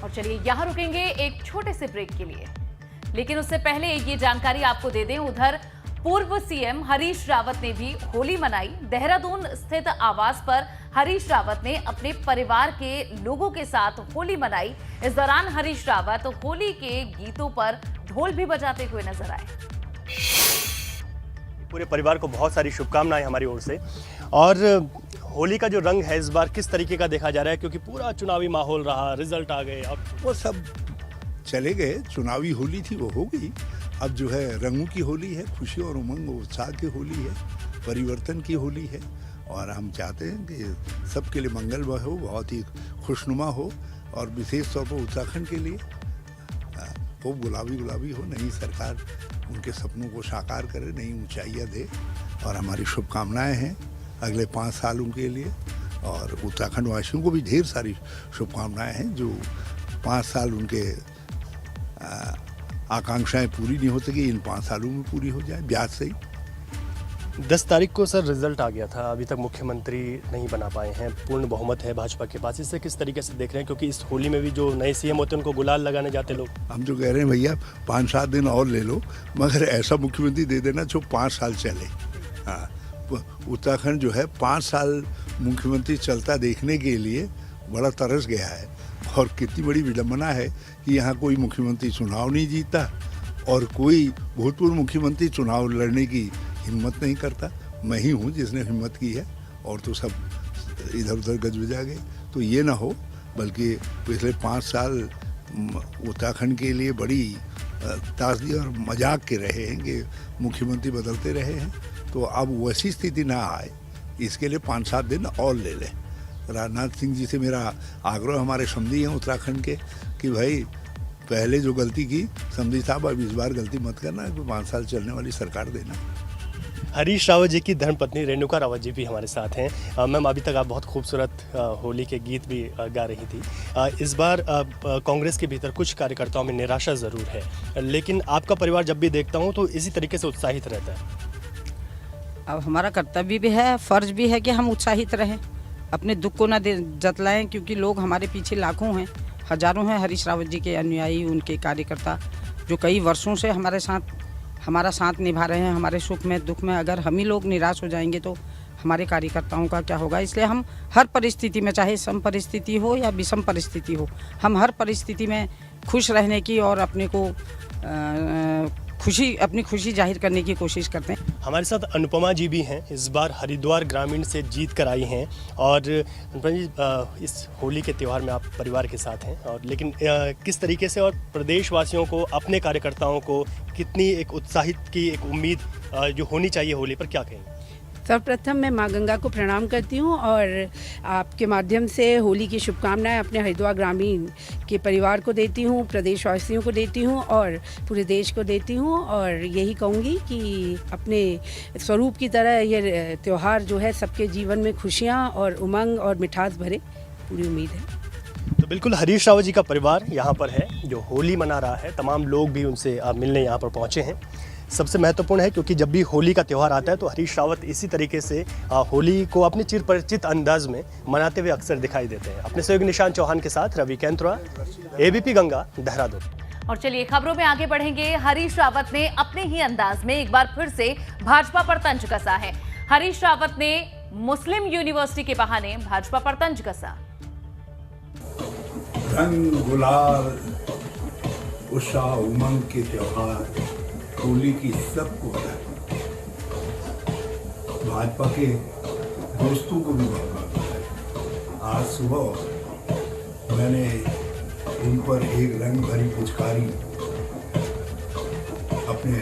और चलिए यहां रुकेंगे एक छोटे से ब्रेक के लिए, लेकिन उससे पहले ये जानकारी आपको दे दें, उधर पूर्व सीएम हरीश रावत ने भी होली मनाई। देहरादून स्थित आवास पर हरीश रावत ने अपने परिवार के लोगों के साथ होली मनाई। इस दौरान हरीश रावत होली के गीतों पर ढोल भी बजाते हुए नजर आए। पूरे परिवार को बहुत सारी शुभकामनाएं हमारी ओर से। और होली का जो रंग है इस बार किस तरीके का देखा जा रहा है, क्योंकि पूरा चुनावी माहौल रहा, रिजल्ट आ गए, अब वो सब चले गए। चुनावी होली थी वो हो गई। अब जो है रंगों की होली है, खुशी और उमंग उत्साह की होली है, परिवर्तन की होली है। और हम चाहते हैं कि सबके लिए मंगलमय हो, बहुत ही खुशनुमा हो, और विशेष तौर पर उत्तराखंड के लिए वो गुलाबी गुलाबी हो, नई सरकार उनके सपनों को साकार करे, नई ऊंचाइयां दे। और हमारी शुभकामनाएं हैं अगले 5 सालों के लिए। और उत्तराखंड वासियों को भी ढेर सारी शुभकामनाएं हैं, जो 5 साल उनके आकांक्षाएं पूरी नहीं हो सकी, इन 5 सालों में पूरी हो जाए, ब्याज से ही। 10 तारीख को सर रिजल्ट आ गया था, अभी तक मुख्यमंत्री नहीं बना पाए हैं, पूर्ण बहुमत है भाजपा के पास, इससे किस तरीके से देख रहे हैं? क्योंकि इस होली में भी जो नए सीएम होते हैं उनको गुलाल लगाने जाते लोग। हम जो कह रहे हैं भैया 5-7 दिन और ले लो, मगर ऐसा मुख्यमंत्री दे देना जो 5 साल चले। हाँ, उत्तराखंड जो है 5 साल मुख्यमंत्री चलता देखने के लिए बड़ा तरस गया है। और कितनी बड़ी विडंबना है कि यहाँ कोई मुख्यमंत्री चुनाव नहीं जीता और कोई भूतपूर्व मुख्यमंत्री चुनाव लड़ने की हिम्मत नहीं करता। मैं ही हूँ जिसने हिम्मत की है, और तो सब इधर उधर गजबजा गए। तो ये ना हो, बल्कि पिछले 5 साल उत्तराखंड के लिए बड़ी ताजगी और मजाक के रहे हैं कि मुख्यमंत्री बदलते रहे हैं। तो अब वैसी स्थिति ना आए, इसके लिए 5-7 दिन और ले लें। राजनाथ सिंह जी से मेरा आग्रह, हमारे समधी हैं उत्तराखंड के, कि भाई पहले जो गलती की समधी साहब, अब इस बार गलती मत करना, 5 साल चलने वाली सरकार देना। हरीश रावत जी की धर्मपत्नी रेणुका रावत जी भी हमारे साथ हैं। मैम, अभी तक आप बहुत खूबसूरत होली के गीत भी गा रही थी। इस बार कांग्रेस के भीतर कुछ कार्यकर्ताओं में निराशा ज़रूर है, लेकिन आपका परिवार जब भी देखता हूँ तो इसी तरीके से उत्साहित रहता है। अब हमारा कर्तव्य भी है, फर्ज भी है कि हम उत्साहित रहें, अपने दुख को ना जतलाएं, क्योंकि लोग हमारे पीछे लाखों हैं, हजारों हैं हरीश रावत जी के अनुयायी, उनके कार्यकर्ता, जो कई वर्षों से हमारा साथ निभा रहे हैं, हमारे सुख में दुख में। अगर हम ही लोग निराश हो जाएंगे तो हमारे कार्यकर्ताओं का क्या होगा? इसलिए हम हर परिस्थिति में, चाहे सम परिस्थिति हो या विषम परिस्थिति हो, हम हर परिस्थिति में खुश रहने की और अपने को अपनी खुशी जाहिर करने की कोशिश करते हैं। हमारे साथ अनुपमा जी भी हैं, इस बार हरिद्वार ग्रामीण से जीत कर आई हैं। और अनुपमा जी, इस होली के त्यौहार में आप परिवार के साथ हैं, और लेकिन किस तरीके से, और प्रदेशवासियों को, अपने कार्यकर्ताओं को कितनी एक उत्साहित की एक उम्मीद जो होनी चाहिए होली पर, क्या कहेंगे? सर्वप्रथम मैं माँ गंगा को प्रणाम करती हूँ और आपके माध्यम से होली की शुभकामनाएं अपने हरिद्वार ग्रामीण के परिवार को देती हूँ, प्रदेशवासियों को देती हूँ और पूरे देश को देती हूँ। और यही कहूँगी कि अपने स्वरूप की तरह ये त्यौहार जो है सबके जीवन में खुशियाँ और उमंग और मिठास भरे, पूरी उम्मीद है। तो बिल्कुल हरीश रावत जी का परिवार यहाँ पर है जो होली मना रहा है। तमाम लोग भी उनसे मिलने यहाँ पर पहुँचे हैं। सबसे महत्वपूर्ण है क्योंकि जब भी होली का त्यौहार आता है तो हरीश रावत इसी तरीके से होली को अपने चिरपरिचित अंदाज में मनाते हुए अक्सर दिखाई देते हैं। अपने सहयोगी निशान चौहान के साथ रवि कैंथ्रा, एबीपी गंगा, देहरादून। और चलिए खबरों में आगे बढ़ेंगे। हरीश रावत ने अपने ही अंदाज में एक बार फिर से भाजपा पर तंज कसा है। हरीश रावत ने मुस्लिम यूनिवर्सिटी के बहाने भाजपा पर तंज कसा। रंग गुलाल, उत्साह उमंग के त्योहार होली की सबको बधाई। भाजपा के दोस्तों को भी बधाई। आज सुबह मैंने उन पर एक रंग भरी पिचकारी अपने